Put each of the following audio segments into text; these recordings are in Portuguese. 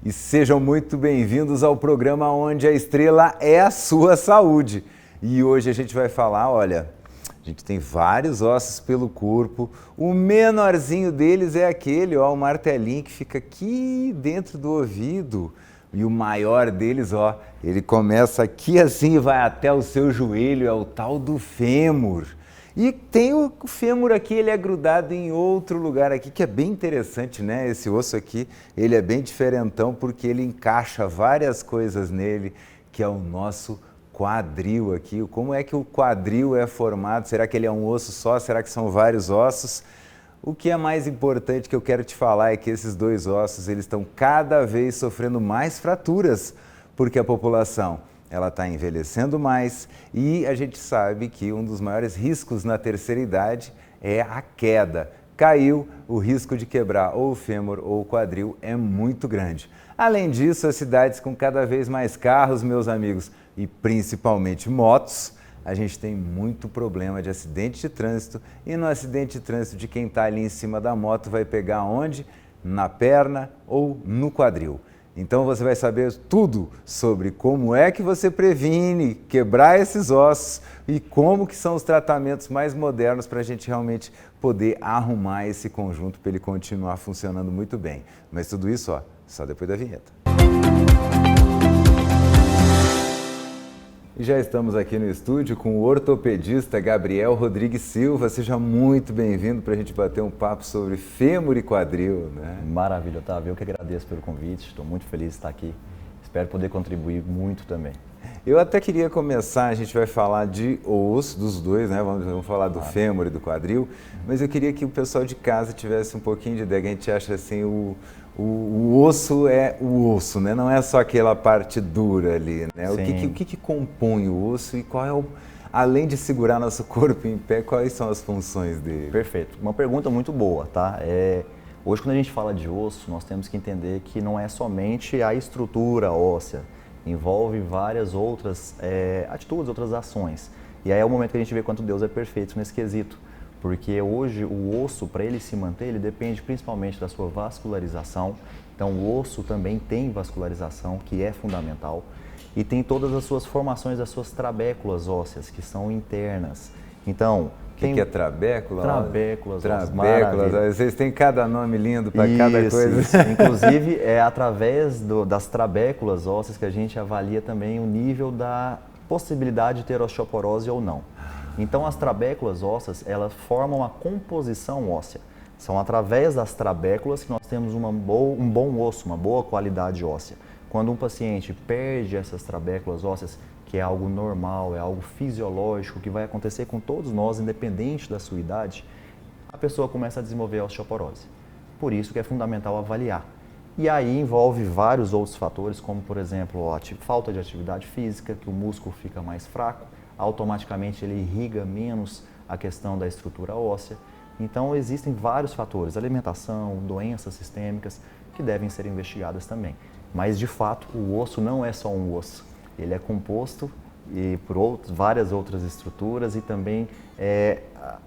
e sejam muito bem-vindos ao programa onde a estrela é a sua saúde. E hoje a gente vai falar, olha, a gente tem vários ossos pelo corpo, o menorzinho deles é aquele, ó, o martelinho que fica aqui dentro do ouvido. E o maior deles, ó, ele começa aqui assim e vai até o seu joelho, é o tal do fêmur. E tem o fêmur aqui, ele é grudado em outro lugar aqui, que é bem interessante, né? Esse osso aqui, ele é bem diferentão porque ele encaixa várias coisas nele, que é o nosso quadril aqui. Como é que o quadril é formado? Será que ele é um osso só? Será que são vários ossos? O que é mais importante que eu quero te falar é que esses dois ossos, eles estão cada vez sofrendo mais fraturas, porque a população ela está envelhecendo mais e a gente sabe que um dos maiores riscos na terceira idade é a queda. Caiu, o risco de quebrar ou o fêmur ou o quadril é muito grande. Além disso, as cidades com cada vez mais carros, meus amigos, e principalmente motos, a gente tem muito problema de acidente de trânsito e no acidente de trânsito de quem está ali em cima da moto vai pegar onde? Na perna ou no quadril. Então você vai saber tudo sobre como é que você previne quebrar esses ossos e como que são os tratamentos mais modernos para a gente realmente poder arrumar esse conjunto para ele continuar funcionando muito bem. Mas tudo isso, ó, só depois da vinheta. E já estamos aqui no estúdio com o ortopedista Gabriel Rodrigues Silva. Seja muito bem-vindo para a gente bater um papo sobre fêmur e quadril, né? Maravilha, Otávio. Eu que agradeço pelo convite. Estou muito feliz de estar aqui. Espero poder contribuir muito também. Eu até queria começar, a gente vai falar de osso, dos dois, né? Vamos falar do fêmur e do quadril, mas eu queria que o pessoal de casa tivesse um pouquinho de ideia, que a gente acha assim, o osso é o osso, né? Não é só aquela parte dura ali, né? O que compõe o osso e qual é além de segurar nosso corpo em pé, quais são as funções dele? Perfeito. Uma pergunta muito boa, tá? Hoje, quando a gente fala de osso, nós temos que entender que não é somente a estrutura óssea, envolve várias outras atitudes, outras ações. E aí é o momento que a gente vê quanto Deus é perfeito nesse quesito. Porque hoje o osso, para ele se manter, ele depende principalmente da sua vascularização. Então o osso também tem vascularização, que é fundamental. E tem todas as suas formações, as suas trabéculas ósseas, que são internas. Então, o que é trabécula? Trabéculas, trabéculas. Vocês têm cada nome lindo para cada coisa. Isso. Inclusive, é através das trabéculas ósseas que a gente avalia também o nível da possibilidade de ter osteoporose ou não. Então, as trabéculas ósseas, elas formam a composição óssea. São através das trabéculas que nós temos um bom osso, uma boa qualidade óssea. Quando um paciente perde essas trabéculas ósseas, que é algo normal, é algo fisiológico, que vai acontecer com todos nós, independente da sua idade, a pessoa começa a desenvolver a osteoporose. Por isso que é fundamental avaliar. E aí envolve vários outros fatores, como por exemplo, a falta de atividade física, que o músculo fica mais fraco, automaticamente ele irriga menos a questão da estrutura óssea. Então existem vários fatores, alimentação, doenças sistêmicas, que devem ser investigadas também. Mas de fato, o osso não é só um osso, ele é composto por várias outras estruturas e também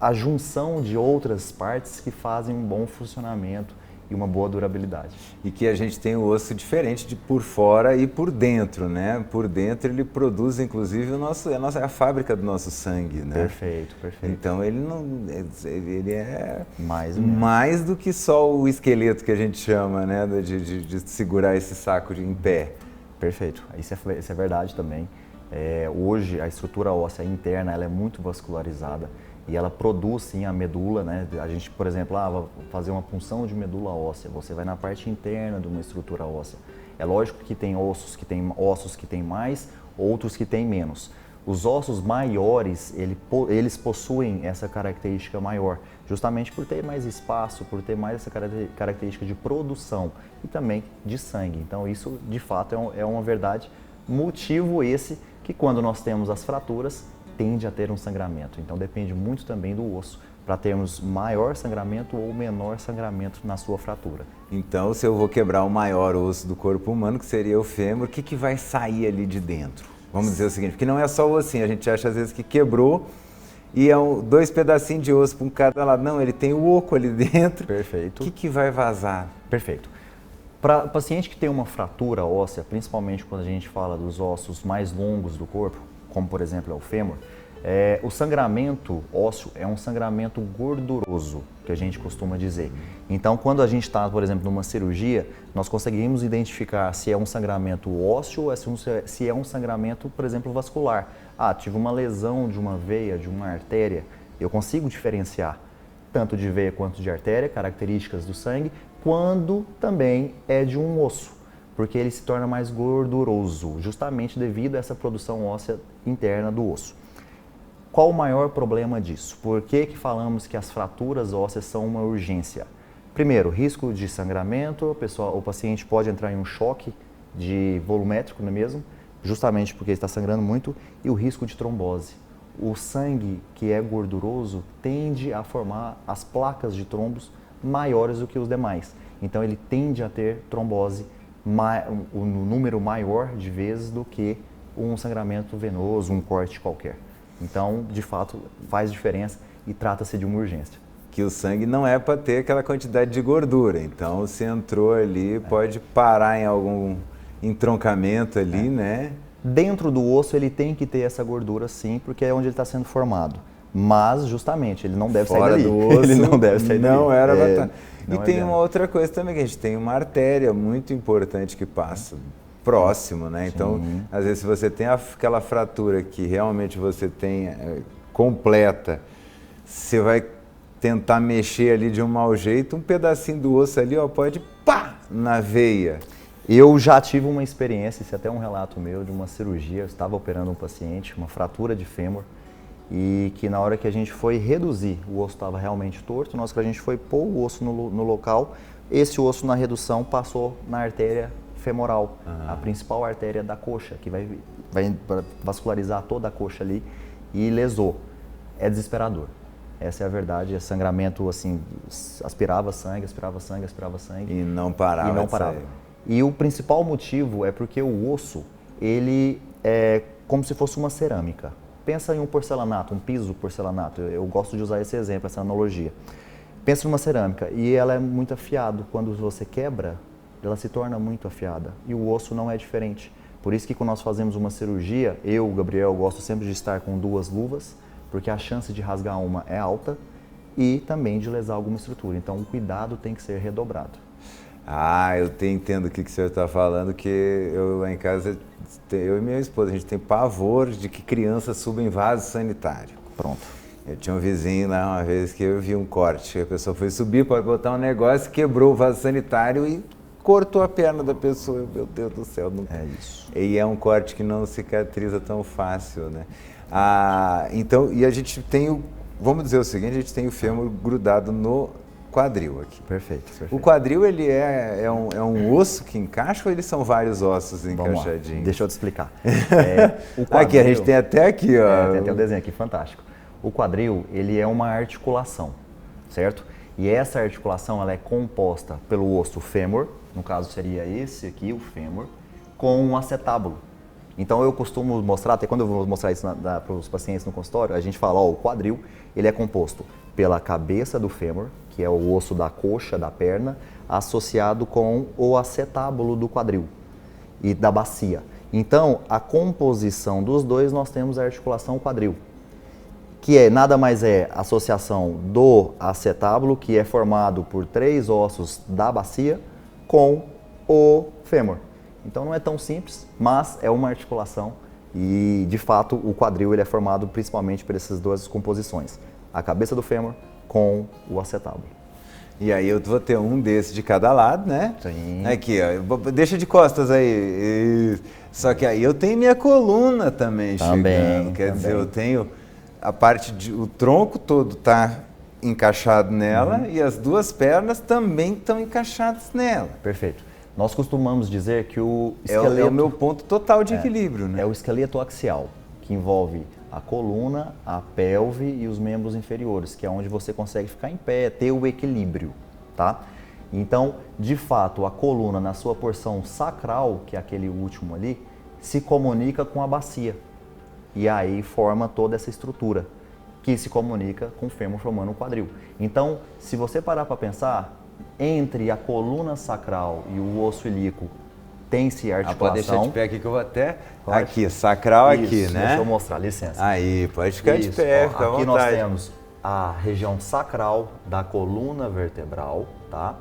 a junção de outras partes que fazem um bom funcionamento e uma boa durabilidade. E que a gente tem o osso diferente de por fora e por dentro, né? Por dentro ele produz, inclusive, a fábrica do nosso sangue, né? Perfeito, perfeito. Então ele é mais do que só o esqueleto que a gente chama, né? De segurar esse saco em pé. Perfeito, isso é verdade também. Hoje a estrutura óssea interna ela é muito vascularizada. E ela produz sim a medula, né? A gente, por exemplo, vai fazer uma punção de medula óssea, você vai na parte interna de uma estrutura óssea. É lógico que tem ossos que têm mais, outros que têm menos. Os ossos maiores, eles possuem essa característica maior, justamente por ter mais espaço, por ter mais essa característica de produção e também de sangue. Então isso, de fato, é uma verdade. Motivo esse que quando nós temos as fraturas, tende a ter um sangramento. Então depende muito também do osso para termos maior sangramento ou menor sangramento na sua fratura. Então, se eu vou quebrar o maior osso do corpo humano, que seria o fêmur, o que vai sair ali de dentro? Vamos dizer o seguinte, porque não é só o ossinho, a gente acha às vezes que quebrou e é dois pedacinhos de osso para um cada lado. Não, ele tem o oco ali dentro. Perfeito. O que vai vazar? Perfeito. Para paciente que tem uma fratura óssea, principalmente quando a gente fala dos ossos mais longos do corpo, como por exemplo é o fêmur, o sangramento ósseo é um sangramento gorduroso, que a gente costuma dizer. Então, quando a gente está, por exemplo, numa cirurgia, nós conseguimos identificar se é um sangramento ósseo ou se é um sangramento, por exemplo, vascular. Ah, tive uma lesão de uma veia, de uma artéria, eu consigo diferenciar tanto de veia quanto de artéria, características do sangue, quando também é de um osso, porque ele se torna mais gorduroso, justamente devido a essa produção óssea interna do osso. Qual o maior problema disso? Por que falamos que as fraturas ósseas são uma urgência? Primeiro, risco de sangramento, o paciente pode entrar em um choque volumétrico, não é mesmo? Justamente porque ele está sangrando muito, e o risco de trombose. O sangue que é gorduroso tende a formar as placas de trombos maiores do que os demais. Então ele tende a ter trombose um número maior de vezes do que um sangramento venoso, um corte qualquer. Então, de fato, faz diferença e trata-se de uma urgência. Que o sangue não é para ter aquela quantidade de gordura, então se entrou ali, pode parar em algum entroncamento ali, né? Dentro do osso ele tem que ter essa gordura sim, porque é onde ele está sendo formado. Mas, justamente, ele não deve sair dali. Do osso, ele não deve sair dali. Não era batata. E não tem uma outra coisa também, que a gente tem uma artéria muito importante que passa próximo, né? Então, Sim. às vezes, se você tem aquela fratura que realmente você tem completa, você vai tentar mexer ali de um mau jeito, um pedacinho do osso ali, ó, pode pá, na veia. Eu já tive uma experiência, isso é até um relato meu, de uma cirurgia. Eu estava operando um paciente, uma fratura de fêmur, e que na hora que a gente foi reduzir, o osso estava realmente torto, nós que a gente foi pôr o osso no local, esse osso na redução passou na artéria femoral, a principal artéria da coxa, que vai vascularizar toda a coxa ali, e lesou. É desesperador. Essa é a verdade, é sangramento assim, aspirava sangue. E não parava. E não parava. E o principal motivo é porque o osso, ele é como se fosse uma cerâmica. Pensa em um porcelanato, um piso porcelanato. Eu gosto de usar esse exemplo, essa analogia. Pensa numa cerâmica e ela é muito afiada. Quando você quebra, ela se torna muito afiada. E o osso não é diferente. Por isso que quando nós fazemos uma cirurgia, eu, Gabriel, gosto sempre de estar com 2 luvas, porque a chance de rasgar uma é alta e também de lesar alguma estrutura. Então o cuidado tem que ser redobrado. Ah, eu entendo o que o senhor está falando, que eu lá em casa, eu e minha esposa, a gente tem pavor de que crianças subam em vaso sanitário. Pronto. Eu tinha um vizinho lá uma vez que eu vi um corte, a pessoa foi subir para botar um negócio, quebrou o vaso sanitário e cortou a perna da pessoa. Meu Deus do céu. Não... É isso. E é um corte que não cicatriza tão fácil, né? Então, e a gente tem vamos dizer o seguinte, a gente tem o fêmur grudado no quadril aqui. Perfeito. O quadril, ele é um osso que encaixa ou eles são vários ossos encaixadinhos? Deixa eu te explicar. O quadril, aqui, a gente tem até aqui, ó. Tem até um desenho aqui, fantástico. O quadril, ele é uma articulação, certo? E essa articulação, ela é composta pelo osso fêmur, no caso seria esse aqui, o fêmur, com um acetábulo. Então eu costumo mostrar, até quando eu vou mostrar isso para os pacientes no consultório, a gente fala, ó, o quadril, ele é composto pela cabeça do fêmur, que é o osso da coxa, da perna, associado com o acetábulo do quadril e da bacia. Então, a composição dos dois, nós temos a articulação quadril, que nada mais é a associação do acetábulo, que é formado por 3 ossos da bacia, com o fêmur. Então não é tão simples, mas é uma articulação e, de fato, o quadril ele é formado principalmente por essas 2 composições. A cabeça do fêmur com o acetábulo. E aí eu vou ter um desse de cada lado, né? Sim. Aqui, ó, deixa de costas aí. Só que aí eu tenho minha coluna também chegando. Quer dizer, eu tenho a parte o tronco todo tá encaixado nela e as 2 pernas também estão encaixadas nela. Perfeito. Nós costumamos dizer que o esqueleto... É o meu ponto total de equilíbrio, né? É o esqueleto axial, que envolve a coluna, a pelve e os membros inferiores, que é onde você consegue ficar em pé, ter o equilíbrio, tá? Então, de fato, a coluna na sua porção sacral, que é aquele último ali, se comunica com a bacia. E aí forma toda essa estrutura, que se comunica com o fêmur formando o quadril. Então, se você parar para pensar, entre a coluna sacral e o osso ilíaco tem-se articulação. Pode deixar de pé aqui que eu vou até... Pode. Aqui, sacral Isso, aqui, né? Deixa eu mostrar, licença. Aí, pode ficar de pé, fica à Aqui vontade. nós temos a região sacral da coluna vertebral, tá?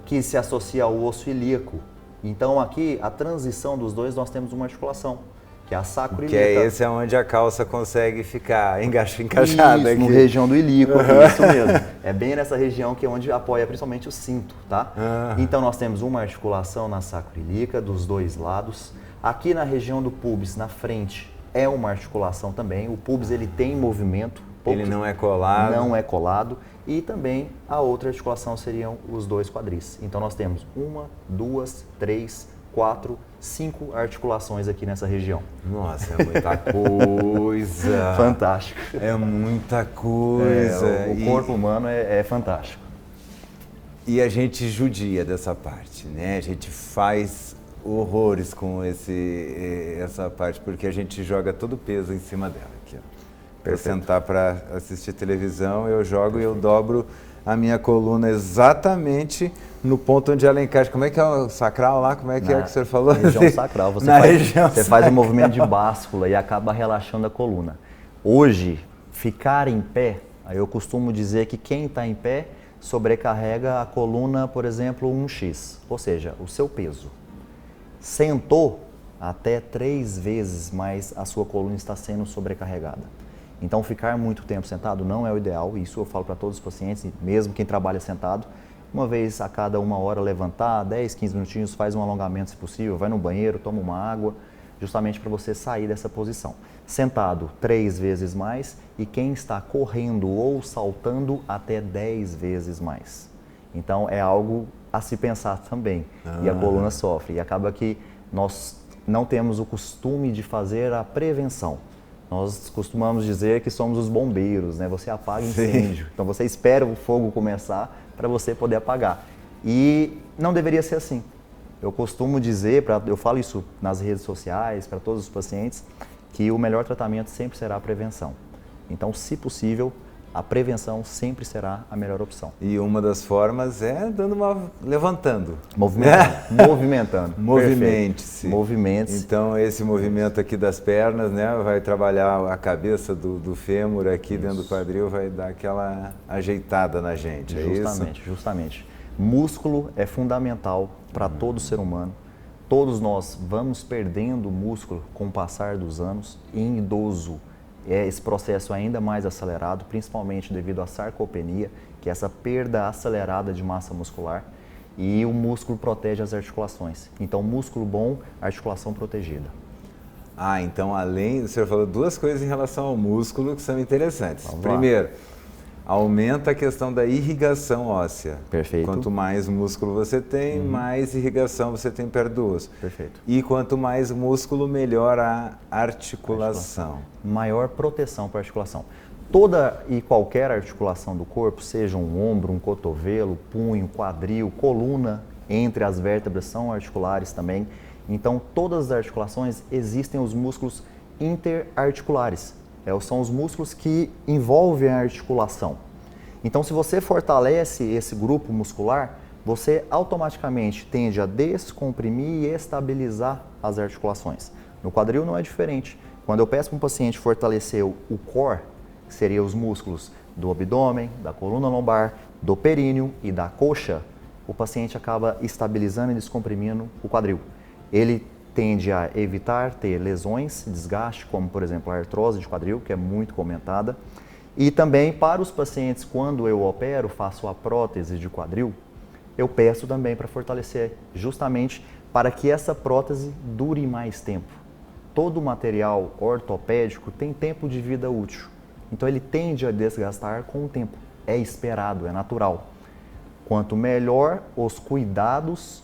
Que se associa ao osso ilíaco. Então aqui, a transição dos dois, nós temos uma articulação, que é a sacroiliaca. Que é esse onde a calça consegue ficar encaixada isso, aqui. na região do ilíaco, isso mesmo. É bem nessa região que é onde apoia principalmente o cinto, tá? Então nós temos uma articulação na sacroiliaca dos dois lados. Aqui na região do pubis, na frente, é uma articulação também. O pubis ele tem movimento. Ele não é colado. Não é colado. E também a outra articulação seriam os dois quadris. Então nós temos 1, 2, 3, 4, 5 articulações aqui nessa região. Nossa, é muita coisa. Fantástico. É muita coisa. O corpo humano é fantástico. E a gente judia dessa parte, né? A gente faz horrores com essa parte, porque a gente joga todo o peso em cima dela. Aqui, ó. Eu sentar para assistir televisão, eu jogo e eu dobro a minha coluna exatamente no ponto onde ela encaixa. Como é que é o sacral lá? Como é que o senhor falou? Região sacral. Você faz um movimento de báscula e acaba relaxando a coluna. Hoje, ficar em pé, aí eu costumo dizer que quem está em pé sobrecarrega a coluna, por exemplo, 1x, ou seja, o seu peso. Sentou, até 3 vezes mais a sua coluna está sendo sobrecarregada. Então, ficar muito tempo sentado não é o ideal, isso eu falo para todos os pacientes, mesmo quem trabalha sentado. Uma vez a cada 1 hora levantar, 10, 15 minutinhos, faz um alongamento se possível, vai no banheiro, toma uma água, justamente para você sair dessa posição. Sentado 3 vezes mais e quem está correndo ou saltando até 10 vezes mais. Então, é algo a se pensar também. E a coluna sofre. E acaba que nós não temos o costume de fazer a prevenção. Nós costumamos dizer que somos os bombeiros, né? Você apaga incêndio. Então você espera o fogo começar para você poder apagar. E não deveria ser assim. Eu costumo dizer, eu falo isso nas redes sociais, para todos os pacientes, que o melhor tratamento sempre será a prevenção. Então, se possível, a prevenção sempre será a melhor opção. E uma das formas é levantando. Movimentando. Movimente-se. Movimente-se. Então, esse movimento aqui das pernas, né, vai trabalhar a cabeça do fêmur aqui dentro do quadril, vai dar aquela ajeitada na gente, Justamente, justamente. Músculo é fundamental para todo ser humano. Todos nós vamos perdendo músculo com o passar dos anos. Em idoso, esse processo é ainda mais acelerado, principalmente devido à sarcopenia, que é essa perda acelerada de massa muscular, e o músculo protege as articulações. Então, músculo bom, articulação protegida. Então além, o senhor falou 2 coisas em relação ao músculo que são interessantes. Vamos lá. Primeiro, aumenta a questão da irrigação óssea. Perfeito. Quanto mais músculo você tem, mais irrigação você tem perto do osso. Perfeito. E quanto mais músculo, melhor a articulação. Maior proteção para a articulação. Toda e qualquer articulação do corpo, seja um ombro, um cotovelo, punho, quadril, coluna, entre as vértebras são articulares também. Então, todas as articulações existem os músculos interarticulares. São os músculos que envolvem a articulação. Então, se você fortalece esse grupo muscular, você automaticamente tende a descomprimir e estabilizar as articulações. No quadril não é diferente. Quando eu peço para um paciente fortalecer o core, que seria os músculos do abdômen, da coluna lombar, do períneo e da coxa, o paciente acaba estabilizando e descomprimindo o quadril. Ele tende a evitar ter lesões, desgaste, como por exemplo a artrose de quadril, que é muito comentada. E também para os pacientes, quando eu opero, faço a prótese de quadril, eu peço também para fortalecer, justamente para que essa prótese dure mais tempo. Todo material ortopédico tem tempo de vida útil, então ele tende a desgastar com o tempo. É esperado, é natural. Quanto melhor os cuidados,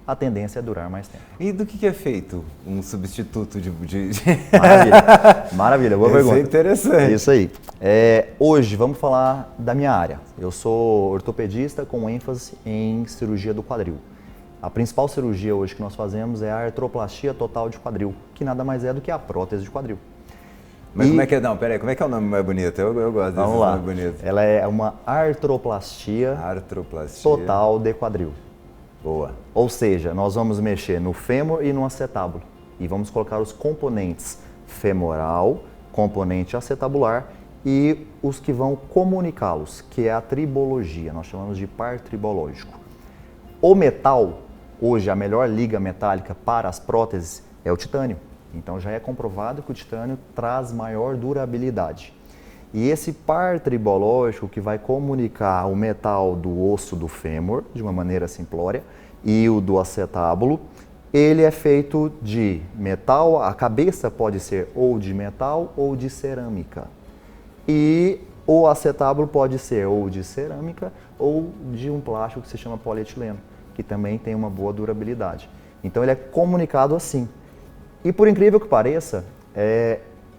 a tendência é durar mais tempo. E do que é feito um substituto de... Maravilha, boa pergunta. Isso é interessante. Isso aí. Hoje vamos falar da minha área. Eu sou ortopedista com ênfase em cirurgia do quadril. A principal cirurgia hoje que nós fazemos é a artroplastia total de quadril, que nada mais é do que a prótese de quadril. Mas como é que é? Não, peraí, como é que é o nome mais bonito? Eu gosto desse nome bonito. Ela é uma artroplastia total de quadril. Boa. Ou seja, nós vamos mexer no fêmur e no acetábulo. E vamos colocar os componentes femoral, componente acetabular e os que vão comunicá-los, que é a tribologia. Nós chamamos de par tribológico. O metal, hoje a melhor liga metálica para as próteses é o titânio. Então já é comprovado que o titânio traz maior durabilidade. E esse par tribológico que vai comunicar o metal do osso do fêmur, de uma maneira simplória, e o do acetábulo, ele é feito de metal, a cabeça pode ser ou de metal ou de cerâmica. E o acetábulo pode ser ou de cerâmica ou de um plástico que se chama polietileno, que também tem uma boa durabilidade. Então ele é comunicado assim. E por incrível que pareça,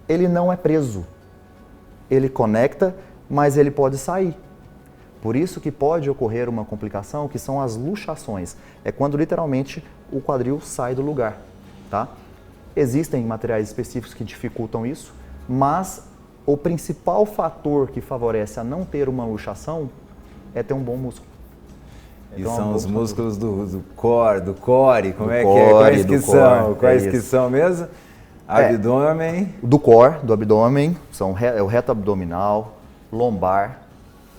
ele não é preso. Ele conecta, mas ele pode sair. Por isso que pode ocorrer uma complicação que são as luxações. É quando literalmente o quadril sai do lugar, tá? Existem materiais específicos que dificultam isso, mas o principal fator que favorece a não ter uma luxação é ter um bom músculo. E são os músculos do core, como é que é? Quais que são? Quais que são mesmo? Abdômen. Do core, do abdômen, é o reto abdominal, lombar,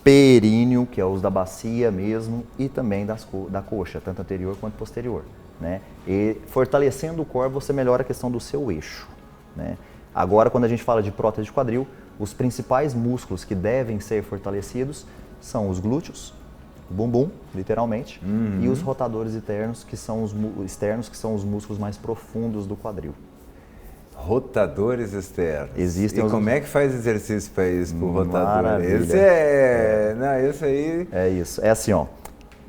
períneo, que é os da bacia mesmo, e também da coxa, tanto anterior quanto posterior, né? E fortalecendo o core, você melhora a questão do seu eixo, né? Agora, quando a gente fala de prótese de quadril, os principais músculos que devem ser fortalecidos são os glúteos, o bumbum, literalmente, e os rotadores externos, que são os músculos mais profundos do quadril. Rotadores externos. Existem como é que faz exercício para isso, pro rotador? Maravilha. Esse aí... É isso. É assim, ó.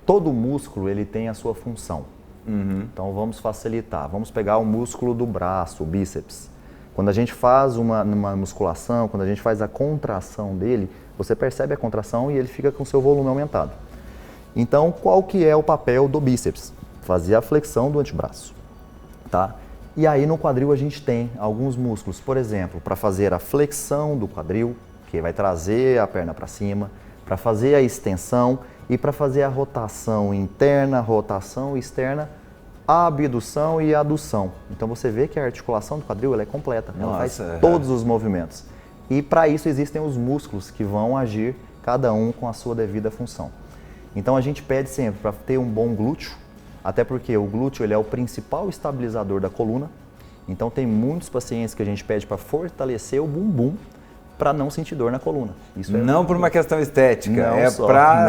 Todo músculo, ele tem a sua função. Então, vamos facilitar. Vamos pegar o músculo do braço, o bíceps. Quando a gente faz uma musculação, quando a gente faz a contração dele, você percebe a contração e ele fica com o seu volume aumentado. Então, qual que é o papel do bíceps? Fazer a flexão do antebraço, tá? E aí no quadril a gente tem alguns músculos, por exemplo, para fazer a flexão do quadril, que vai trazer a perna para cima, para fazer a extensão e para fazer a rotação interna, rotação externa, a abdução e a adução. Então você vê que a articulação do quadril ela é completa, ela faz todos os movimentos. E para isso existem os músculos que vão agir, cada um com a sua devida função. Então a gente pede sempre para ter um bom glúteo, até porque o glúteo ele é o principal estabilizador da coluna. Então tem muitos pacientes que a gente pede para fortalecer o bumbum para não sentir dor na coluna. Isso não por uma questão estética,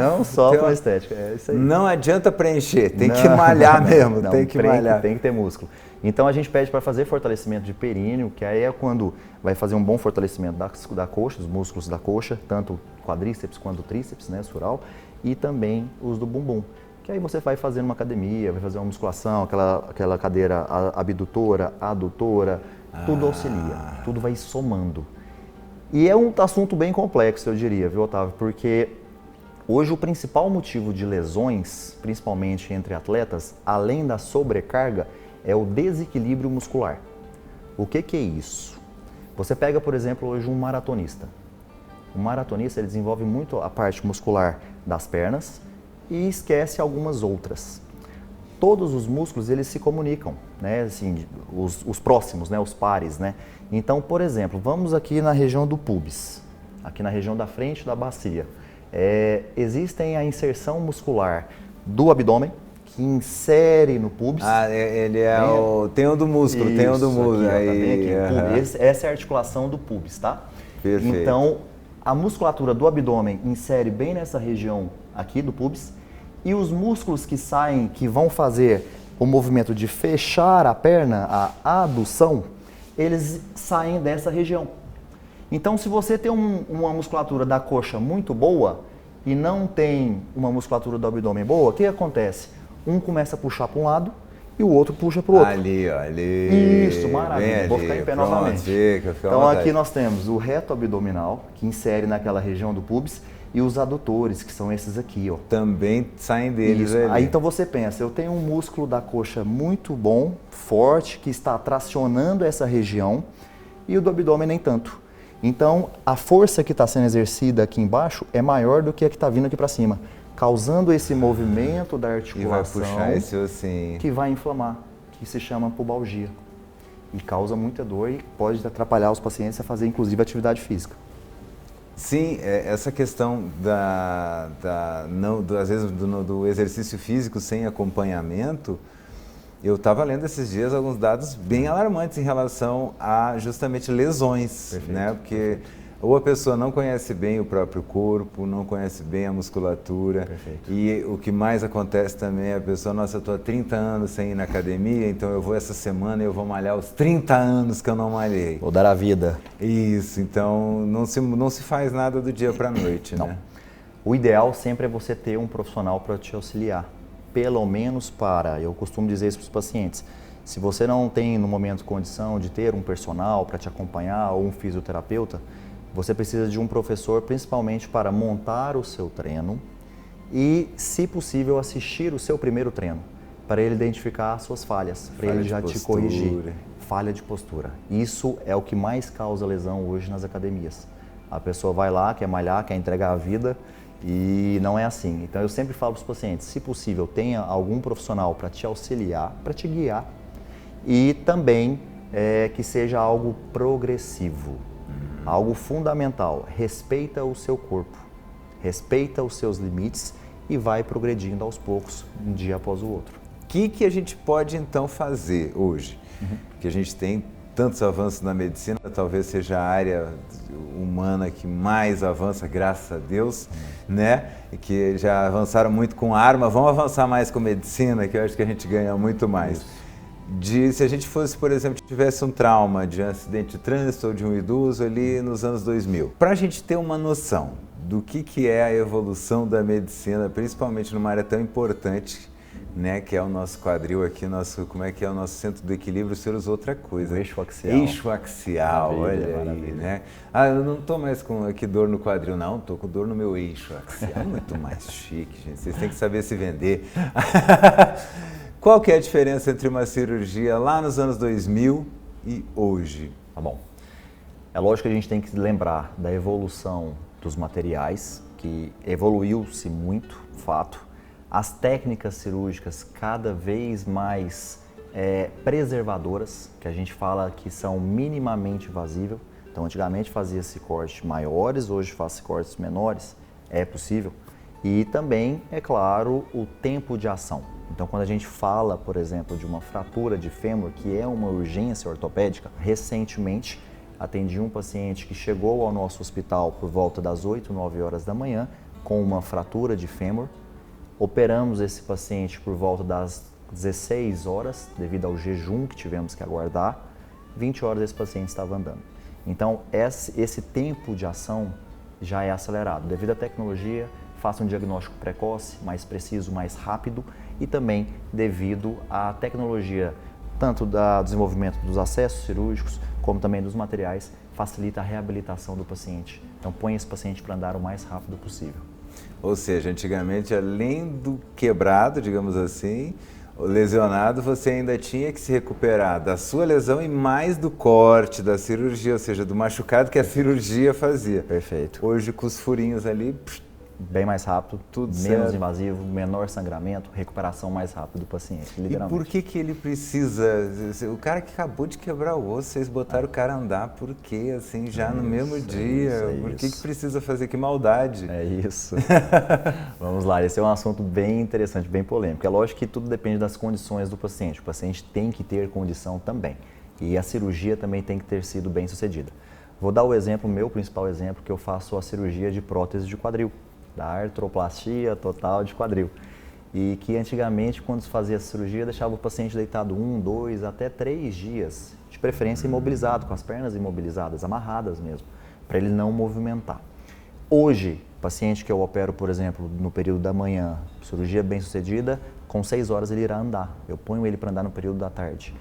não só por estética, é isso aí. Não adianta preencher, tem que malhar mesmo, tem que malhar. Tem que ter músculo. Então a gente pede para fazer fortalecimento de períneo, que aí é quando vai fazer um bom fortalecimento da coxa, os músculos da coxa, tanto quadríceps quanto tríceps, né, sural, e também os do bumbum. Que aí você vai fazendo uma academia, vai fazer uma musculação, aquela cadeira abdutora, adutora, tudo auxilia, tudo vai somando. E é um assunto bem complexo, eu diria, viu, Otávio? Porque hoje o principal motivo de lesões, principalmente entre atletas, além da sobrecarga, é o desequilíbrio muscular. O que é isso? Você pega, por exemplo, hoje um maratonista. O maratonista ele desenvolve muito a parte muscular das pernas, e esquece algumas outras. Todos os músculos eles se comunicam, né? Assim, os próximos, né? Os pares, né? Então, por exemplo, vamos aqui na região do pubis, aqui na região da frente da bacia. Existem a inserção muscular do abdômen, que insere no pubis. Ele é tem o do músculo, tem o do músculo. Essa é a articulação do pubis, tá? Perfeito. Então, a musculatura do abdômen insere bem nessa região aqui do pubis. E os músculos que saem, que vão fazer o movimento de fechar a perna, a adução, eles saem dessa região. Então, se você tem uma musculatura da coxa muito boa e não tem uma musculatura do abdômen boa, o que acontece? Um começa a puxar para um lado e o outro puxa para o outro. Ali. Isso, maravilha. Vou ficar em pé novamente. Então, aqui nós temos o reto abdominal, que insere naquela região do pubis, e os adutores, que são esses aqui, ó. Também saem deles ali. Aí então você pensa, eu tenho um músculo da coxa muito bom, forte, que está tracionando essa região, e o do abdômen nem tanto. Então, a força que está sendo exercida aqui embaixo é maior do que a que está vindo aqui para cima, causando esse movimento da articulação e vai puxar esse ossinho, que vai inflamar, que se chama pubalgia. E causa muita dor e pode atrapalhar os pacientes a fazer, inclusive, atividade física. Sim, essa questão às vezes do exercício físico sem acompanhamento, eu estava lendo esses dias alguns dados bem alarmantes em relação a justamente lesões, Perfeito, né? Porque perfeito. ou a pessoa não conhece bem o próprio corpo, não conhece bem a musculatura. Perfeito. E o que mais acontece também é a pessoa, nossa, eu estou há 30 anos sem ir na academia, então eu vou essa semana e eu vou malhar os 30 anos que eu não malhei. Vou dar a vida. Isso, então não se faz nada do dia para a noite, não. né? O ideal sempre é você ter um profissional para te auxiliar. Pelo menos eu costumo dizer isso para os pacientes, se você não tem no momento condição de ter um personal para te acompanhar ou um fisioterapeuta, você precisa de um professor principalmente para montar o seu treino e, se possível, assistir o seu primeiro treino, para ele identificar as suas falhas, para ele já te corrigir. Falha de postura. Isso é o que mais causa lesão hoje nas academias. A pessoa vai lá, quer malhar, quer entregar a vida, e não é assim. Então eu sempre falo para os pacientes, se possível, tenha algum profissional para te auxiliar, para te guiar e também que seja algo progressivo, algo fundamental. Respeita o seu corpo, respeita os seus limites e vai progredindo aos poucos, um dia após o outro. O que a gente pode então fazer hoje? Que a gente tem tantos avanços na medicina, talvez seja a área humana que mais avança, graças a Deus, né? E que já avançaram muito com arma, vão avançar mais com medicina, que eu acho que a gente ganha muito mais. Se a gente fosse, por exemplo, tivesse um trauma de um acidente de trânsito ou de um idoso ali nos anos 2000, para a gente ter uma noção do que é a evolução da medicina, principalmente numa área tão importante, né, que é o nosso quadril aqui, como é que é o nosso centro do equilíbrio, você usou outra coisa. O eixo axial. Eixo axial, maravilha, olha maravilha. aí, né? Ah, eu não tô mais com aqui dor no quadril, não, tô com dor no meu eixo axial. Muito mais chique, gente, vocês têm que saber se vender. Qual que é a diferença entre uma cirurgia lá nos anos 2000 e hoje? Tá bom. É lógico que a gente tem que lembrar da evolução dos materiais, que evoluiu-se muito, fato. As técnicas cirúrgicas cada vez mais preservadoras, que a gente fala que são minimamente invasíveis. Então, antigamente fazia-se cortes maiores, hoje faz-se cortes menores, é possível. E também, é claro, o tempo de ação. Então, quando a gente fala, por exemplo, de uma fratura de fêmur, que é uma urgência ortopédica, recentemente atendi um paciente que chegou ao nosso hospital por volta das 8, 9 horas da manhã com uma fratura de fêmur. Operamos esse paciente por volta das 16 horas, devido ao jejum que tivemos que aguardar. 20 horas esse paciente estava andando. Então, esse tempo de ação já é acelerado. Devido à tecnologia, faça um diagnóstico precoce, mais preciso, mais rápido e também devido à tecnologia, tanto do desenvolvimento dos acessos cirúrgicos, como também dos materiais, facilita a reabilitação do paciente. Então, põe esse paciente para andar o mais rápido possível. Ou seja, antigamente, além do quebrado, digamos assim, o lesionado, você ainda tinha que se recuperar da sua lesão e mais do corte, da cirurgia, ou seja, do machucado que a cirurgia fazia. Perfeito. Hoje, com os furinhos ali, bem mais rápido, tudo menos certo. Invasivo, menor sangramento, recuperação mais rápida do paciente, literalmente. E por que ele precisa? O cara que acabou de quebrar o osso, vocês botaram o cara a andar, por quê? Assim, já no mesmo dia? Por que precisa fazer? Que maldade? É isso. Vamos lá, esse é um assunto bem interessante, bem polêmico. É lógico que tudo depende das condições do paciente. O paciente tem que ter condição também. E a cirurgia também tem que ter sido bem sucedida. Vou dar o exemplo, meu principal exemplo, que eu faço a cirurgia de prótese de quadril, da artroplastia total de quadril. E que antigamente, quando se fazia a cirurgia, deixava o paciente deitado 1, 2, até 3 dias, de preferência imobilizado, com as pernas imobilizadas, amarradas mesmo, para ele não movimentar. Hoje, paciente que eu opero, por exemplo, no período da manhã, cirurgia bem sucedida, com 6 horas ele irá andar. Eu ponho ele para andar no período da tarde.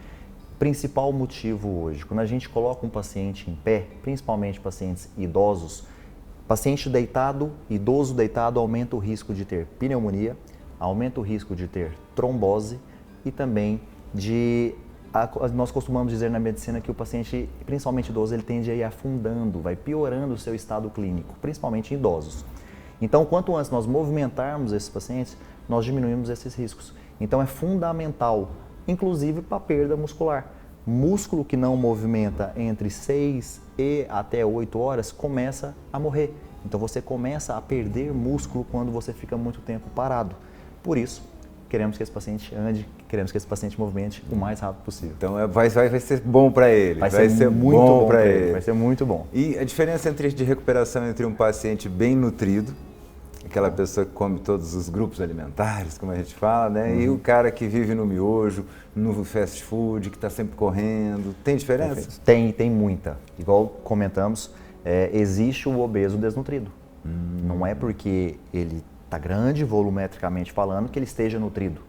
Principal motivo hoje, quando a gente coloca um paciente em pé, principalmente pacientes idosos, paciente deitado, idoso deitado, aumenta o risco de ter pneumonia, aumenta o risco de ter trombose e também de nós costumamos dizer na medicina que o paciente, principalmente idoso, ele tende a ir afundando, vai piorando o seu estado clínico, principalmente em idosos. Então, quanto antes nós movimentarmos esses pacientes, nós diminuímos esses riscos. Então, é fundamental, inclusive para a perda muscular. Músculo que não movimenta entre 6 e até 8 horas começa a morrer. Então, você começa a perder músculo quando você fica muito tempo parado. Por isso, queremos que esse paciente ande, queremos que esse paciente movimente o mais rápido possível. Então vai ser bom para ele. Vai ser muito bom para ele. Vai ser muito bom. E a diferença de recuperação entre um paciente bem nutrido, aquela pessoa que come todos os grupos alimentares, como a gente fala, né? E o cara que vive no miojo, no fast food, que está sempre correndo, tem diferença? Tem muita. Igual comentamos, existe o obeso desnutrido. Não é porque ele está grande, volumetricamente falando, que ele esteja nutrido.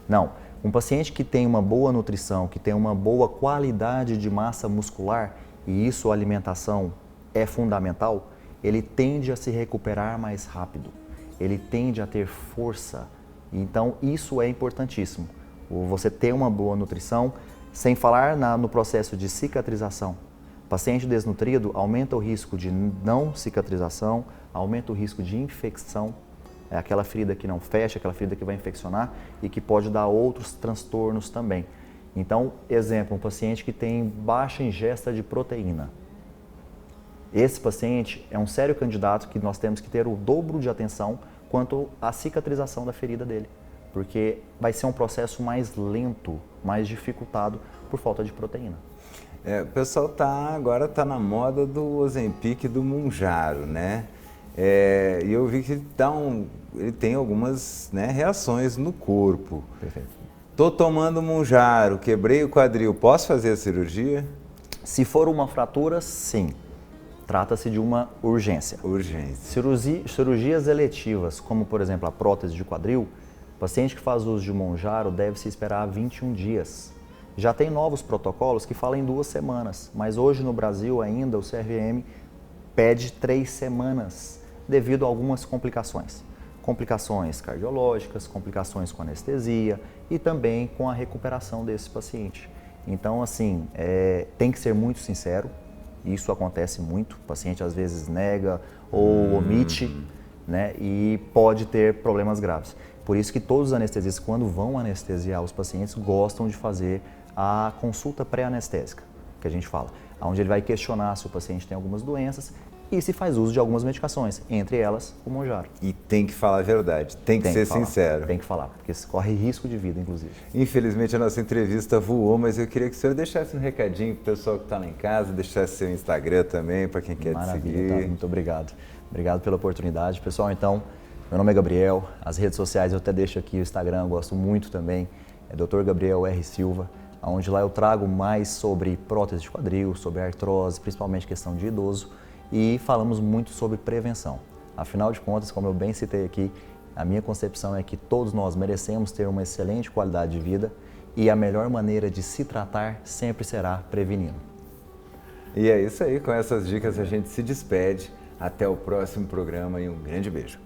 Não. Um paciente que tem uma boa nutrição, que tem uma boa qualidade de massa muscular, e isso a alimentação é fundamental, ele tende a se recuperar mais rápido. Ele tende a ter força. Então, isso é importantíssimo. Você ter uma boa nutrição, sem falar no processo de cicatrização. Paciente desnutrido aumenta o risco de não cicatrização, aumenta o risco de infecção. É aquela ferida que não fecha, aquela ferida que vai infeccionar e que pode dar outros transtornos também. Então, exemplo, um paciente que tem baixa ingesta de proteína. Esse paciente é um sério candidato que nós temos que ter o dobro de atenção quanto à cicatrização da ferida dele, porque vai ser um processo mais lento, mais dificultado por falta de proteína. O pessoal agora está na moda do Ozempic e do Mounjaro, né? E eu vi que ele tem algumas, né, reações no corpo. Perfeito. Tô tomando Mounjaro, quebrei o quadril, posso fazer a cirurgia? Se for uma fratura, sim. Trata-se de uma urgência. Cirurgias eletivas, como por exemplo a prótese de quadril, o paciente que faz uso de Mounjaro deve se esperar 21 dias. Já tem novos protocolos que falam em 2 semanas, mas hoje no Brasil ainda o CRM pede 3 semanas, devido a algumas complicações. Complicações cardiológicas, complicações com anestesia e também com a recuperação desse paciente. Então, assim, tem que ser muito sincero, isso acontece muito, o paciente às vezes nega ou omite, né, e pode ter problemas graves. Por isso que todos os anestesistas, quando vão anestesiar os pacientes, gostam de fazer a consulta pré-anestésica, que a gente fala, onde ele vai questionar se o paciente tem algumas doenças e se faz uso de algumas medicações, entre elas o Mounjaro. E tem que falar a verdade, tem que ser sincero. Tem que falar, porque corre risco de vida, inclusive. Infelizmente a nossa entrevista voou, mas eu queria que o senhor deixasse um recadinho para o pessoal que está lá em casa, deixasse seu Instagram também, para quem quer te seguir. Tá? Muito obrigado. Obrigado pela oportunidade. Pessoal, então, meu nome é Gabriel, as redes sociais eu até deixo aqui, o Instagram eu gosto muito também, é Dr. Gabriel R. Silva, onde lá eu trago mais sobre prótese de quadril, sobre artrose, principalmente questão de idoso, e falamos muito sobre prevenção. Afinal de contas, como eu bem citei aqui, a minha concepção é que todos nós merecemos ter uma excelente qualidade de vida e a melhor maneira de se tratar sempre será prevenindo. E é isso aí, com essas dicas a gente se despede. Até o próximo programa e um grande beijo.